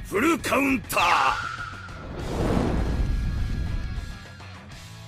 フルカウンター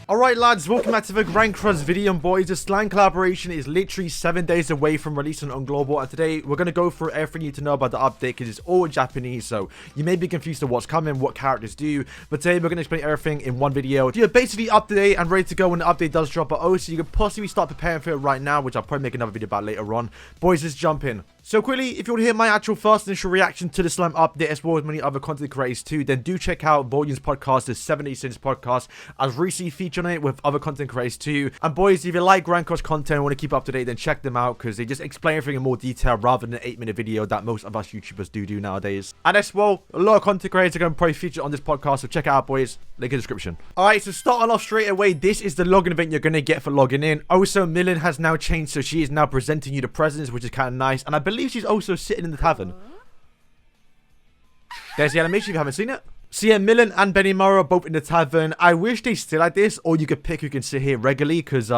Alright lads, welcome back to the Rank Runs video, and boys, the Slime collaboration is literally 7 days away from releasing on Global, and today we're going to go through everything you need to know about the update because it's all Japanese, so you may be confused to what's coming, what characters do, but today we're going to explain everything in one video. You're basically up to date and ready to go when the update does drop, but also you can possibly start preparing for it right now, which I'll probably make another video about later on. Boys, let's jump in. So quickly, if you want to hear my actual first initial reaction to the Slime update as well as many other content creators too, then do check out Volume's podcast, the 70 Cents podcast. I've recently featured on it with other content creators too. And boys, if you like Rank Rush content and want to keep up to date, then check them out because they just explain everything in more detail rather than an 8-minute video that most of us YouTubers do nowadays. And as well, a lot of content creators are going to probably feature on this podcast, so check it out, boys. Link in the description. Alright, so starting off straight away, this is the login event you're going to get for logging in. Also, Milim has now changed, so she is now presenting you the presents, which is kind of nice. And I believe she's also sitting in the tavern. There's the animation if you haven't seen it. So yeah, Milim and Benimaru are both in the tavern. I wish they still like this, or you could pick who can sit here regularly, because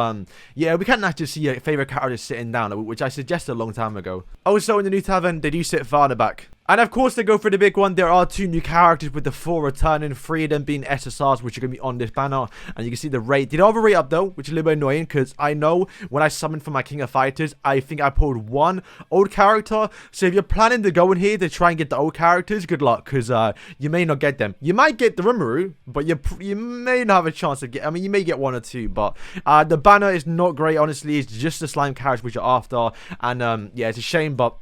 yeah, we can't actually see your favorite character sitting down, which I suggested a long time ago. Also, in the new tavern, they do sit far in the back. And of course, to go for the big one, there are 2 new characters with the 4 returning, 3 of them being SSRs, which are going to be on this banner. And you can see the rate. They don't have a rate up though, which is a little bit annoying because I know when I summoned for my King of Fighters, I think I pulled 1 old character. So if you're planning to go in here to try and get the old characters, good luck because you may not get them. You might get the Rimuru, but you may not have a chance to get, I mean, you may get 1 or 2, but the banner is not great, honestly. It's just the slime characters which are after. And yeah, it's a shame, but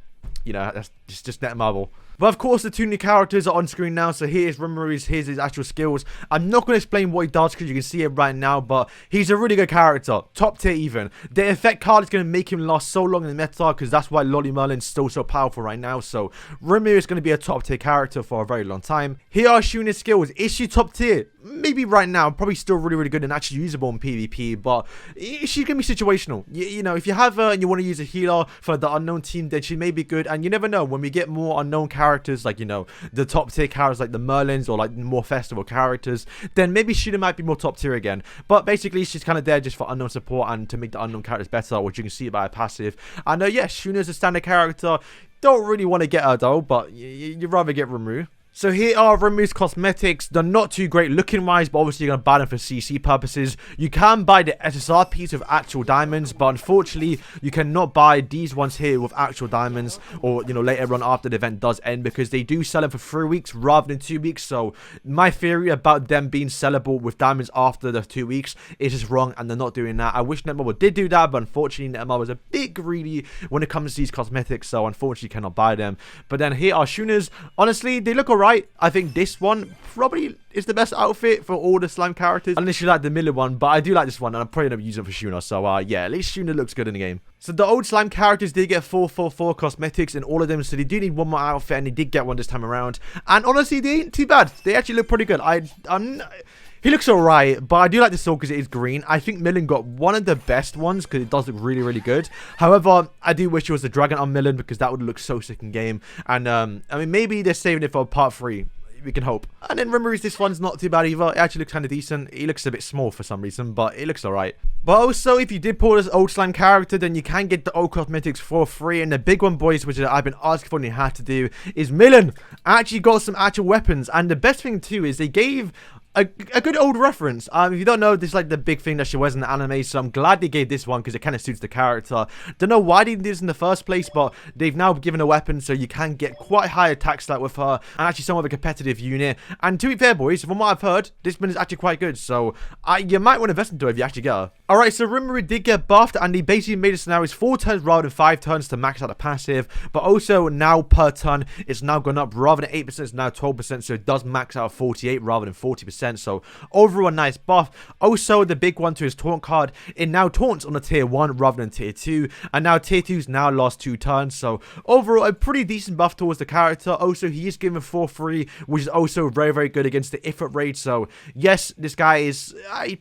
you know, that's just net marble. But of course, the 2 new characters are on screen now. So here's Rimuru's, here's his actual skills. I'm not going to explain what he does because you can see it right now. But he's a really good character. Top tier even. The effect card is going to make him last so long in the meta because that's why Lolly Merlin's still so powerful right now. So Rimuru is going to be a top tier character for a very long time. Here are Shuna's skills. Is she top tier? Maybe right now. Probably still really good and actually usable in PvP. But she's going to be situational. You know, if you have her and you want to use a healer for the unknown team, then she may be good. And you never know. When we get more unknown characters, like, you know, the top tier characters like the Merlins or like more festival characters, then maybe Shuna might be more top tier again. But basically, she's kind of there just for unknown support and to make the unknown characters better, which you can see by her passive. And yes, Shuna's a standard character. Don't really want to get her though, but you'd rather get Rimuru. So here are Rimuru's cosmetics. They're not too great looking wise, but obviously you're going to buy them for CC purposes. You can buy the SSR piece with actual diamonds, but unfortunately you cannot buy these ones here with actual diamonds, or you know, later on after the event does end, because they do sell them for 3 weeks rather than 2 weeks. So my theory about them being sellable with diamonds after the 2 weeks is just wrong, and they're not doing that. I wish Netmarble did do that, but unfortunately Netmarble was a bit greedy when it comes to these cosmetics, so unfortunately you cannot buy them. But then here are Shuna's. Honestly, they look alright. I think this one probably is the best outfit for all the slime characters, unless you like the Milim one, but I do like this one and I'm probably going to use it for Shuna. So yeah, at least Shuna looks good in the game. So the old slime characters did get 444 cosmetics in all of them, so they do need 1 more outfit, and they did get 1 this time around. And honestly, they ain't too bad. They actually look pretty good. He looks alright, but I do like the sword because it is green. I think Milim got 1 of the best ones because it does look really good. However, I do wish it was the dragon on Milim because that would look so sick in game. And I mean, maybe they're saving it for part 3. We can hope. And then Rimuru's, this one's not too bad either. It actually looks kind of decent. He looks a bit small for some reason, but it looks alright. But also, if you did pull this old slime character, then you can get the old cosmetics for free. And the big one, boys, which I've been asking for and you had to do, is Milim. I actually got some actual weapons. And the best thing too is they gave a good old reference. If you don't know, this is like the big thing that she wears in the anime, so I'm glad they gave this one because it kind of suits the character. Don't know why they did this in the first place, but they've now given a weapon so you can get quite high attack stat with her, and actually somewhat of a competitive unit. And to be fair, boys, from what I've heard, this one is actually quite good, so you might want to invest into it if you actually get her. Alright, so Rimuru did get buffed, and he basically made it so now it's 4 turns rather than 5 turns to max out the passive, but also now per turn it's now gone up. Rather than 8%, it's now 12%, so it does max out 48 rather than 40%. So overall, a nice buff. Also, the big one to his taunt card, it now taunts on a tier 1 rather than tier 2, and now tier 2's now last 2 turns. So overall, a pretty decent buff towards the character. Also, he is given 4-3, which is also very good against the Ifrit raid. So yes, this guy is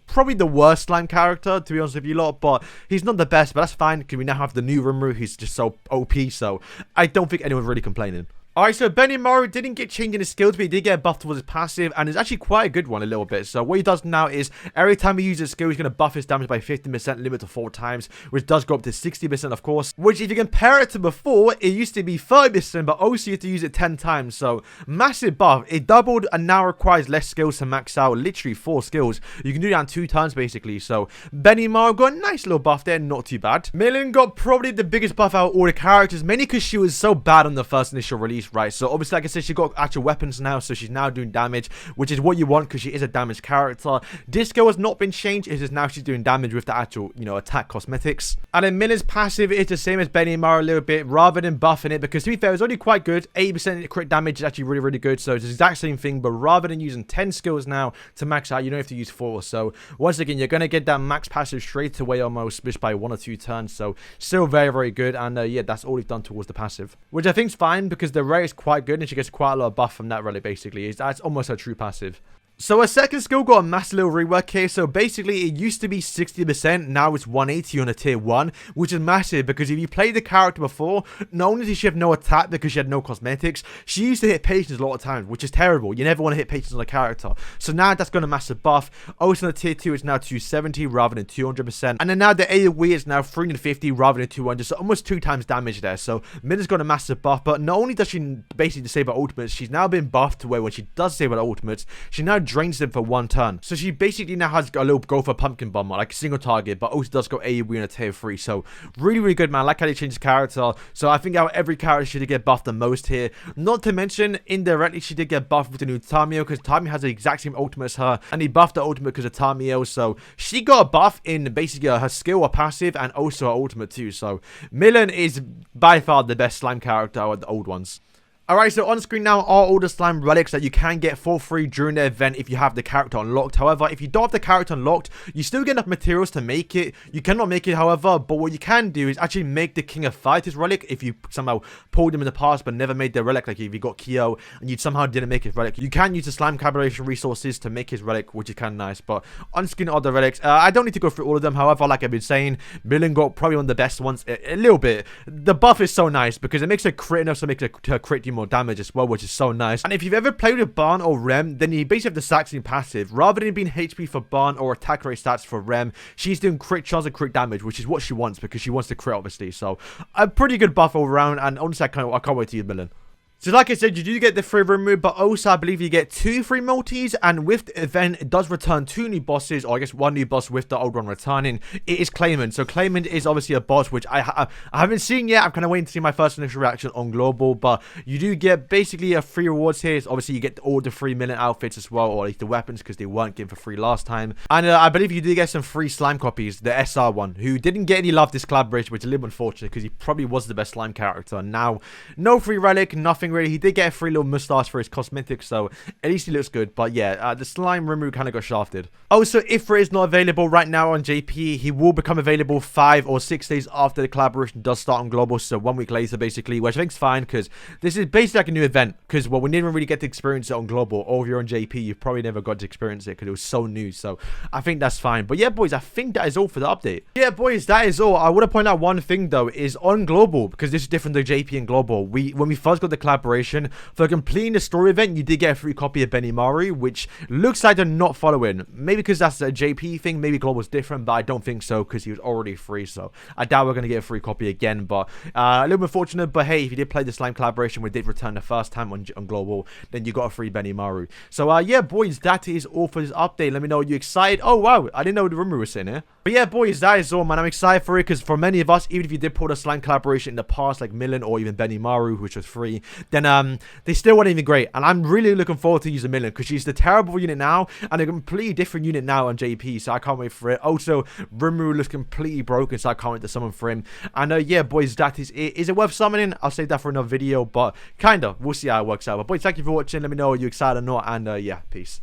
probably the worst slime character, to be honest with you lot, but he's not the best, but that's fine because we now have the new Rimuru who's just so OP. So I don't think anyone's really complaining. Alright, so Benimaru didn't get changed in his skills, but he did get buffed towards his passive, and it's actually quite a good one a little bit. So what he does now is, every time he uses his skill, he's going to buff his damage by 50%, limit to 4 times, which does go up to 60%, of course. Which, if you compare it to before, it used to be 30%, but also you have to use it 10 times. So, massive buff. It doubled, and now requires less skills to max out, literally 4 skills. You can do that in 2 turns, basically. So, Benimaru got a nice little buff there, not too bad. Milim got probably the biggest buff out of all the characters, mainly because she was so bad on the first initial release, right? So obviously, like I said, she got actual weapons now, so she's now doing damage, which is what you want because she is a damaged character. Disco has not been changed, it's just now she's doing damage with the actual, you know, attack cosmetics. And then Milim's passive is the same as Benimaru a little bit, rather than buffing it, because to be fair, it's only quite good. 80% crit damage is actually really, really good, so it's the exact same thing, but rather than using 10 skills now to max out, you don't have to use 4. So once again, you're going to get that max passive straight away almost, just by 1 or 2 turns, so still very, very good. And yeah, that's all he's done towards the passive, which I think is fine because the rate is quite good and she gets quite a lot of buff from that relic. Basically, that's almost a true passive. So her second skill got a massive little rework here. So basically, it used to be 60%, now it's 180 on a tier 1, which is massive because if you played the character before, not only did she have no attack because she had no cosmetics, she used to hit patience a lot of times, which is terrible. You never want to hit patience on a character. So now that's got a massive buff. Also on the tier 2, it's now 270 rather than 200%. And then now the AoE is now 350 rather than 200, so almost 2 times damage there. So Milim's got a massive buff, but not only does she basically disable ultimates, she's now been buffed to where when she does disable ultimates, she now drains them for 1 turn. So she basically now has a little go for pumpkin bomb, like a single target, but also does go AoE in a tier 3. So really, really good, man. I like how they changed the character. So I think out of every character, she did get buffed the most here. Not to mention, indirectly, she did get buffed with the new Tamio, because Tamio has the exact same ultimate as her, and he buffed the ultimate because of Tamio. So she got a buff in basically her skill or passive, and also her ultimate too. So Milim is by far the best slime character out of the old ones. Alright, so on screen now are all the slime relics that you can get for free during the event if you have the character unlocked. However, if you don't have the character unlocked, you still get enough materials to make it. You cannot make it, however, but what you can do is actually make the King of Fighters relic if you somehow pulled him in the past but never made the relic. Like if you got Kyo and you somehow didn't make his relic, you can use the slime collaboration resources to make his relic, which is kind of nice. But on screen are the relics. I don't need to go through all of them. However, like I've been saying, Milim got probably one of the best ones. A little bit. The buff is so nice because it makes her crit enough, so it makes her crit you more damage as well, which is so nice. And if you've ever played with Barn or Rem, then you basically have the exact same passive. Rather than being HP for Barn or attack rate stats for Rem, she's doing crit chance and crit damage, which is what she wants because she wants to crit, obviously. So a pretty good buff all around, and honestly, I can't wait to use Milim. So like I said, you do get the free Rimuru, but also I believe you get 2 free multis, and with the event, it does return 2 new bosses, or I guess 1 new boss with the old one returning. It is Claimant. So Claimant is obviously a boss, which I haven't seen yet. I'm kind of waiting to see my first initial reaction on Global, but you do get basically a free rewards here. So obviously, you get all the free Milim outfits as well, or at least the weapons, because they weren't given for free last time. And I believe you do get some free slime copies, the SR one, who didn't get any love this collaboration, which is a little unfortunate, because he probably was the best slime character. Now, no free relic, nothing really. He did get a free little mustache for his cosmetics, so at least he looks good. But yeah, the slime Rimuru kind of got shafted. Also, Ifrit is not available right now on JP. He will become available 5 or 6 days after the collaboration does start on Global, so 1 week later basically, which I think is fine because this is basically like a new event, because well, we didn't really get to experience it on Global, or if you're on JP, you probably never got to experience it because it was so new. So I think that's fine. But yeah, boys, I think that is all for the update. Yeah, boys, that is all. I want to point out one thing though, is on Global, because this is different to JP and Global, when we first got the collaboration, for completing the story event, you did get a free copy of Benimaru, which looks like they're not following. Maybe because that's a JP thing, maybe Global's different, but I don't think so because he was already free. So I doubt we're going to get a free copy again, but a little bit fortunate. But hey, if you did play the slime collaboration, we did return the first time on Global, then you got a free Benimaru. So yeah, boys, that is all for this update. Let me know, are you excited? Oh wow, I didn't know the Rimuru was in here. But yeah, boys, that is all, man. I'm excited for it because for many of us, even if you did pull the slime collaboration in the past, like Milim or even Benimaru, which was free, then they still weren't even great. And I'm really looking forward to using Milim because she's the terrible unit now and a completely different unit now on JP. So I can't wait for it. Also, Rimuru looks completely broken, so I can't wait to summon for him. And yeah, boys, that is it. Is it worth summoning? I'll save that for another video, but kinda. We'll see how it works out. But boys, thank you for watching. Let me know, are you excited or not? And yeah, peace.